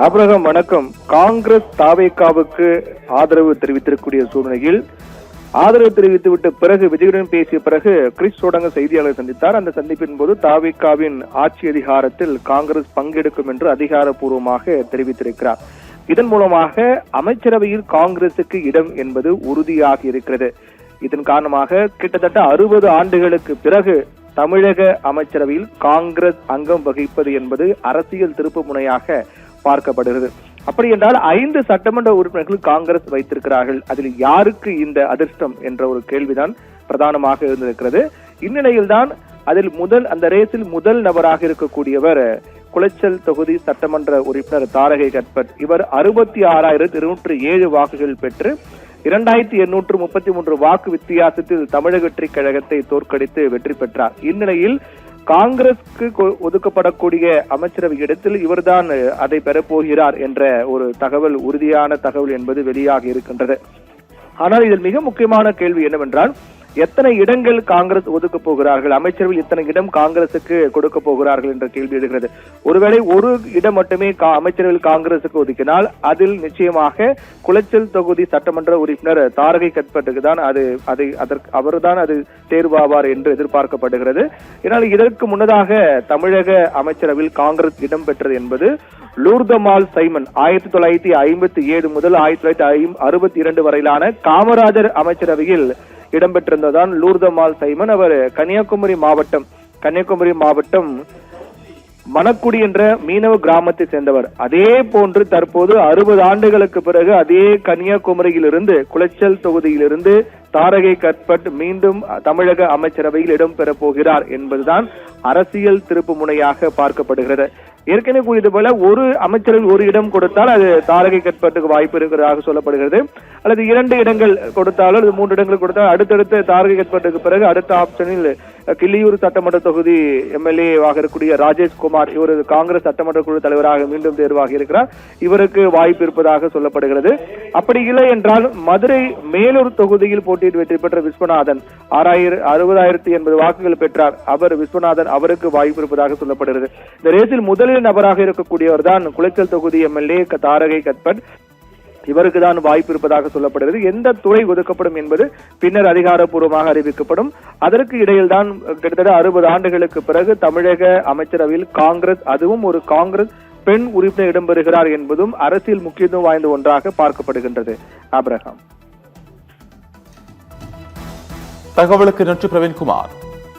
Abraham வணக்கம். காங்கிரஸ் தாவேகாவுக்கு ஆதரவு தெரிவித்திருக்கூடிய சூழ்நிலையில் ஆதரவு தெரிவித்துவிட்ட பிறகு விஜயுடன் பேசிய பிறகு கிறிஸ் சோடங்க செய்தியாளரை சந்தித்தார். அந்த சந்திப்பின் போது தாவேகாவின் ஆட்சி அதிகாரத்தில் காங்கிரஸ் பங்கெடுக்கும் என்று அதிகாரப்பூர்வமாக தெரிவித்திருக்கிறார். இதன் மூலமாக அமைச்சரவையில் காங்கிரசுக்கு இடம் என்பது உறுதியாக இருக்கிறது. இதன் காரணமாக கிட்டத்தட்ட 60 ஆண்டுகளுக்கு பிறகு தமிழக அமைச்சரவையில் காங்கிரஸ் அங்கம் வகிப்பது என்பது அரசியல் திருப்பு முனையாக பார்க்கப்படுகிறது. அப்படி என்றால் 5 சட்டமன்ற உறுப்பினர்கள் காங்கிரஸ் வைத்திருக்கிறார்கள். அதில் யாருக்கு இந்த அதிர்ஷ்டம் என்ற ஒரு கேள்விதான் பிரதானமாக இருந்திருக்கிறது. இந்நிலையில்தான் அதில் அந்த ரேஸில் முதல் நபராக இருக்கக்கூடியவர் குளச்சல் தொகுதி சட்டமன்ற உறுப்பினர் தாரகை கட்பட். இவர் 66,207 வாக்குகள் பெற்று 2,833 வாக்கு வித்தியாசத்தில் தமிழக வெற்றி கழகத்தை தோற்கடித்து வெற்றி பெற்றார். இந்நிலையில் காங்கிரஸ்க்கு ஒதுக்கப்படக்கூடிய அமைச்சரவை இடத்தில் இவர்தான் அதை பெறப்போகிறார் என்ற ஒரு தகவல், உறுதியான தகவல் என்பது வெளியாக இருக்கின்றது. ஆனால் இதில் மிக முக்கியமான கேள்வி என்னவென்றால், எத்தனை இடங்கள் காங்கிரஸ் ஒதுக்க போகிறார்கள், அமைச்சரவையில் எத்தனை இடம் காங்கிரசுக்கு கொடுக்க போகிறார்கள் என்ற கேள்வி எழுகிறது. ஒருவேளை ஒரு இடம் மட்டுமே அமைச்சரவையில் காங்கிரசுக்கு ஒதுக்கினால் அதில் நிச்சயமாக குளச்சல் தொகுதி சட்டமன்ற உறுப்பினர் தாரகை கட்பட்டுக்கு தான் அவர்தான் அது தேர்வாவார் என்று எதிர்பார்க்கப்படுகிறது. இதனால் இதற்கு முன்னதாக தமிழக அமைச்சரவையில் காங்கிரஸ் இடம் பெற்றது என்பது லூர்தமால் சைமன் 1957 முதல் 1962 வரையிலான காமராஜர் அமைச்சரவையில் இடம்பெற்றிருந்ததான் லூர்தமால் சைமன். அவர் கன்னியாகுமரி மாவட்டம் மணக்குடி என்ற மீனவ கிராமத்தை சேர்ந்தவர். அதே போன்று தற்போது 60 ஆண்டுகளுக்கு பிறகு அதே கன்னியாகுமரியிலிருந்து குளச்சல் தொகுதியிலிருந்து தாரகை கட்பட் மீண்டும் தமிழக அமைச்சரவையில் இடம்பெற போகிறார் என்பதுதான் அரசியல் திருப்பு முனையாக பார்க்கப்படுகிறது. ஏற்கனவே கூறியது போல ஒரு அமைச்சரில் ஒரு இடம் கொடுத்தால் அது தாரகை கட்பட்டுக்கு வாய்ப்பு இருக்கிறதாக சொல்லப்படுகிறது. அல்லது 2 இடங்கள் கொடுத்தாலும் அல்லது 3 இடங்கள் கொடுத்தால் அடுத்தடுத்த தாரகை கட்பட்டுக்கு பிறகு அடுத்த ஆப்ஷனில் கிள்ளியூர் சட்டமன்ற தொகுதி எம்எல்ஏ ஆக இருக்கக்கூடிய ராஜேஷ்குமார், இவர் காங்கிரஸ் சட்டமன்ற குழு தலைவராக மீண்டும் தேர்வாக இருக்கிறார். இவருக்கு வாய்ப்பு இருப்பதாக சொல்லப்படுகிறது. அப்படி இல்லை என்றால் மதுரை மேலூர் தொகுதியில் போட்டியிட்டு வெற்றி பெற்ற விஸ்வநாதன் 60,080 வாக்குகள் பெற்றார். விஸ்வநாதன் அவருக்கு வாய்ப்பு இருப்பதாக சொல்லப்படுகிறது. இந்த ரேஸில் முதலில் நபராக இருக்கக்கூடியவர் தான் குளச்சல் தொகுதி எம்எல்ஏ தாரகை கட்பட். இவருக்கு தான் வாய்ப்பு இருப்பதாக சொல்லப்படுகிறது. எந்த துறை ஒதுக்கப்படும் என்பது பின்னர் அதிகாரப்பூர்வமாக அறிவிக்கப்படும். அதற்கு இடையில் தான் கிட்டத்தட்ட 60 ஆண்டுகளுக்கு பிறகு தமிழக அமைச்சரவையில் காங்கிரஸ், அதுவும் ஒரு காங்கிரஸ் பெண் உறுப்பினர் இடம்பெறுகிறார் என்பதும் அரசியல் முக்கியத்துவம் வாய்ந்த ஒன்றாக பார்க்கப்படுகின்றது. ஆபிரகாம். தகவலுக்கு நன்றி பிரவீன்குமார்.